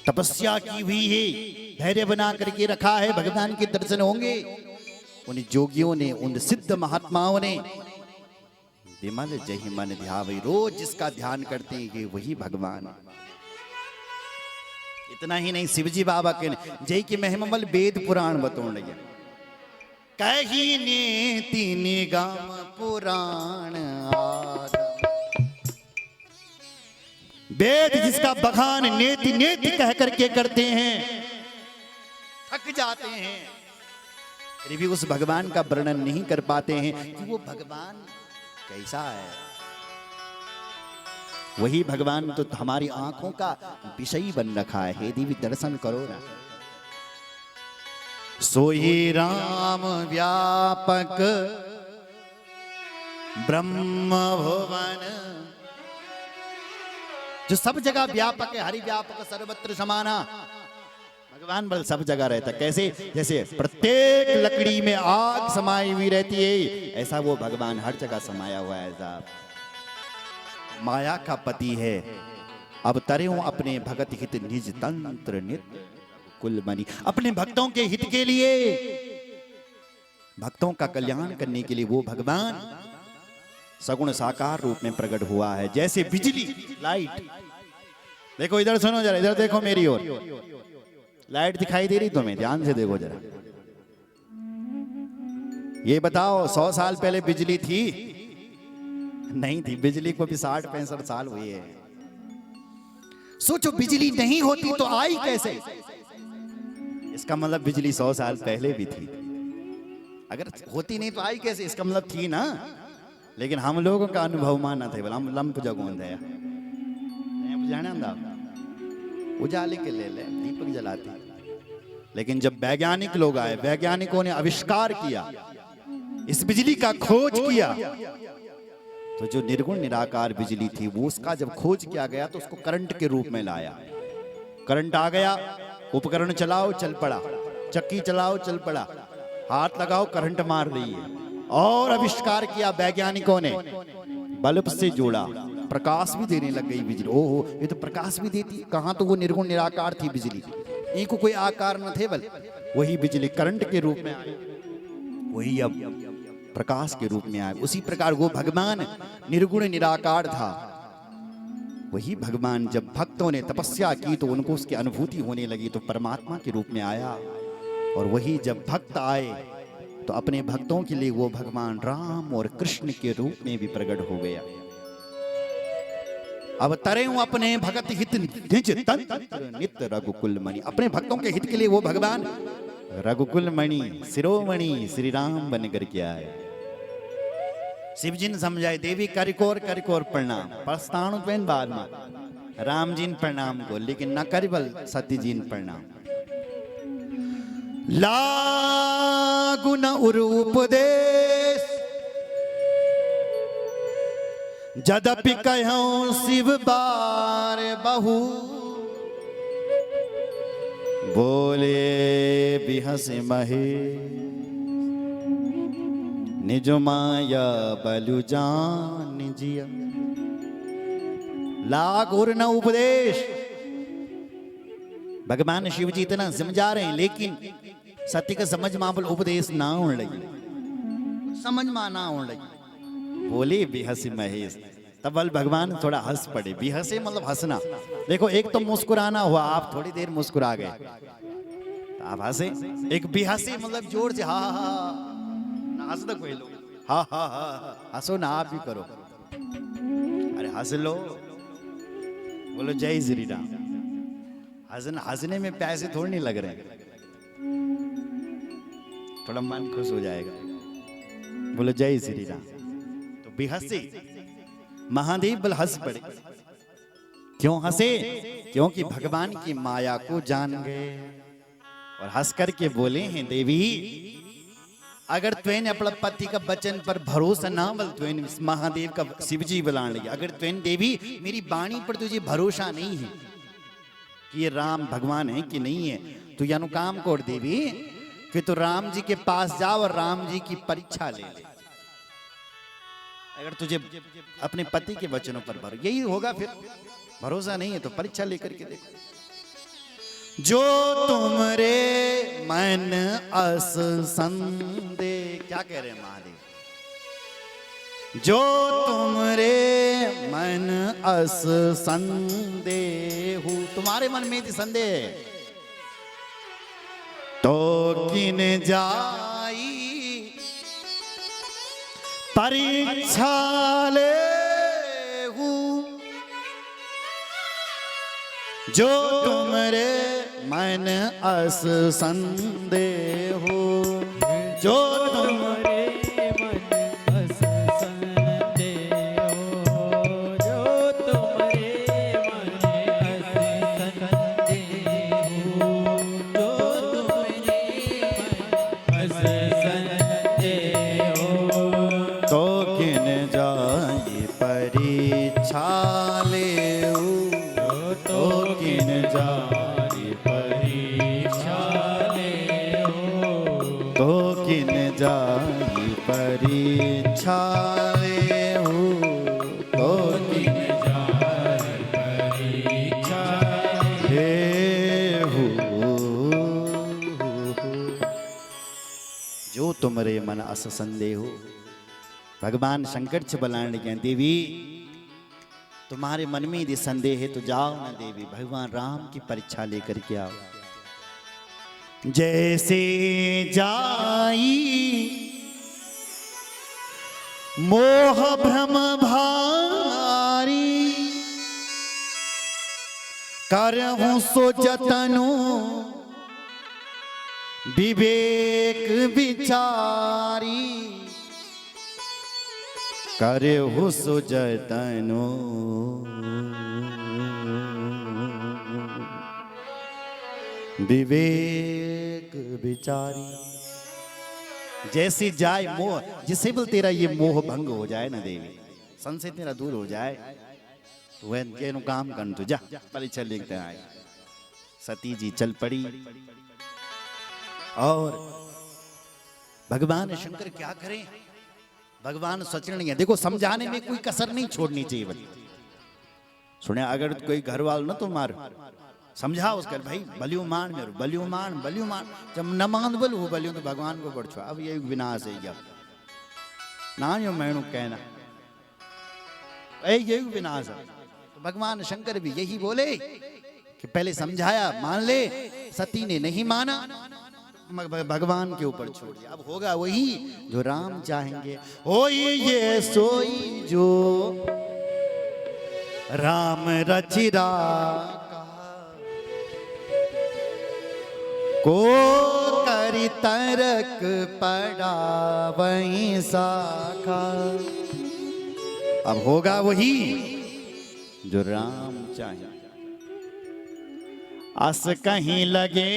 तपस्या की हुई है, धैर्य बना करके रखा है, भगवान के दर्शन होंगे। उन जोगियों ने, उन सिद्ध महात्माओं ने विमल जहि मन ध्यावै, रोज जिसका ध्यान करते हैं कि वही भगवान। इतना ही नहीं, शिवजी बाबा के जय की महिमल वेद पुराण बतौन लगे, कही नेति निगम पुराण आगम। वेद जिसका बखान नेति नेति कह करके करते हैं, थक जाते हैं, फिर भी उस भगवान का वर्णन नहीं कर पाते हैं कि वो भगवान कैसा है। वही भगवान तो हमारी आंखों का विषय बन रखा है। हे देवी दर्शन करो ना। सोई राम व्यापक ब्रह्म भुवन, जो सब जगह व्यापक है, हरि व्यापक सर्वत्र समाना। भगवान बल सब जगह रहता है। कैसे? जैसे प्रत्येक लकड़ी में आग समाई हुई रहती है, ऐसा वो भगवान हर जगह समाया हुआ है साहब। माया का पति है। अब तरे हूं अपने भगत हित निज तंत्र नित्य कुल मणि। अपने भक्तों के हित के लिए, भक्तों का कल्याण करने के लिए वो भगवान सगुण साकार रूप में प्रकट हुआ है। जैसे बिजली, लाइट। देखो इधर सुनो जरा, इधर देखो मेरी ओर। लाइट दिखाई दे रही तुम्हें? ध्यान से देखो जरा। ये बताओ 100 साल पहले बिजली थी? नहीं थी। बिजली को भी 60-65 साल हुए हैं। सोचो बिजली नहीं होती तो आई कैसे? इसका मतलब बिजली 100 साल पहले भी थी। अगर होती नहीं तो आई कैसे? इसका मतलब थी ना। लेकिन हम लोगों का अनुभव माना थे, बोला हम लंप जगोन दया उजाले के ले ले दीपक जलाते। लेकिन जब वैज्ञानिक लोग आए, वैज्ञानिकों ने आविष्कार किया, इस बिजली का खोज किया, तो जो निर्गुण निराकार बिजली थी वो उसका जब खोज किया गया तो उसको करंट के रूप में लाया। करंट आ गया, उपकरण चलाओ चल पड़ा, चक्की चलाओ चल पड़ा, हाथ लगाओ करंट मार रही है। और आविष्कार किया वैज्ञानिकों ने, बल्ब से जोड़ा, प्रकाश भी देने लग गई बिजली। ओहो, ये तो प्रकाश भी देती। कहां तो वो निर्गुण निराकार थी बिजली, इनको कोई आकार न थे, बल वही बिजली करंट के रूप में आई, वही अब प्रकाश के रूप में आए। उसी प्रकार वो भगवान निर्गुण निराकार था। वही भगवान जब भक्तों ने तपस्या की तो उनको उसकी अनुभूति होने लगी, तो परमात्मा के रूप में आया। और वही जब भक्त आए तो अपने भक्तों के लिए वो भगवान राम और कृष्ण के रूप में भी प्रकट हो गया। अब तरे हूं अपने भगत हित निज तंत्र नित्य रघुकुल मणि। अपने भक्तों के हित के लिए वो भगवान रघुकुल मणि, शिरोमणि श्री राम बन करके आए। शिव जी ने समझाए, देवी करिकोर करिकोर प्रणाम, प्रस्थान पेन बाद में राम जी ने प्रणाम को, लेकिन न करिबल सती जी ने प्रणाम। लागु न उपदेश जदपि कहूं शिव बार बहु, बोले बिहस महे निज माया बलु जान जिया। लागुर न उपदेश। भगवान शिव जी इतना समझा रहे हैं, लेकिन सत्य का समझ मां बोल उपदेश ना होने लगी, समझ में ना होने लगी। बोले बिहस महेश। तब बल भगवान थोड़ा हंस पड़े। बिहसे मतलब हंसना। देखो एक तो मुस्कुराना हुआ, आप थोड़ी देर मुस्कुरा गए, आप हंसे। एक बिहसे मतलब जोर से हा हा हा, हंस दो कोई लोग, हा हा हा हंसो ना, आप भी करो। अरे हंस लो, बोलो जय श्री राम। हंसने में पैसे थोड़ी नहीं लग रहे हैं, थोड़ा मन खुश हो जाएगा। बोलो जय श्री राम। तो बेहसे महादेव बल हंस पड़े। क्यों हंसे? क्योंकि भगवान की माया को जान गए और हंस करके बोले हैं, देवी अगर तुम अपने पति का वचन पर भरोसा ना बल, तुम महादेव का शिवजी बुलाने लगे, अगर तुम देवी मेरी वाणी पर तुझे भरोसा नहीं है कि ये राम भगवान है कि नहीं है, तो यानु काम कर देवी कि तो राम जी के पास जाओ और राम जी की परीक्षा ले ले। अगर तुझे अपने पति के वचनों पर भरोसा, यही होगा, फिर भरोसा नहीं है तो परीक्षा लेकर के देखो। जो तुमरे मन अस संदे, क्या कह रहे हैं महादेव? जो तुमरे मन अस संदेहु, तुम्हारे मन में यदि संदेह है तो किन जाई परीक्षा लेहु। जो तुमरे मन अस संदेहु, जो तुमरे जाई परीक्षा लेहु, तो किन जाई परीक्षा लेहु। जो तुमरे मन अस संदेहु, भगवान शंकर से बलाने लगे, देवी तुम्हारे मन में यदि संदेह है तो जाओ ना देवी, भगवान राम की परीक्षा लेकर के आओ। जैसे जाई मोह भ्रम भारी, करहूं सो जतनु विवेक विचारी, करहूं सो जतनु विवेक विचारी। जैसे जाए मोह, जिसे बोल तेरा ये मोह भंग हो जाए ना देवी, संशय तेरा दूर हो जाए, तो वह के नु काम कर तू जा परीक्षा लिखते आए। सती जी चल पड़ी और भगवान शंकर क्या करें, भगवान सोचने लगे, देखो समझाने में कोई कसर नहीं छोड़नी चाहिए। सुने, अगर कोई घर वाला ना तुम मारो, समझाओ उसका, भाई बलियो मान मेरे, बलियो मान बलियो मान, जब न मान बोल वो बलियो तो भगवान को बढ़ छो। अब ये विनाश है क्या ना, यो मैनू कहना ये विनाश है। तो भगवान शंकर भी यही बोले कि पहले समझाया, मान ले, सती ने नहीं माना, भगवान के ऊपर छोड़ दिया। अब होगा वही जो राम चाहेंगे, होई ये सोई जो राम रचिरा, को करी तरक पड़ा वहीं साखा। अब होगा वही जो राम चाहे। अस कहीं लगे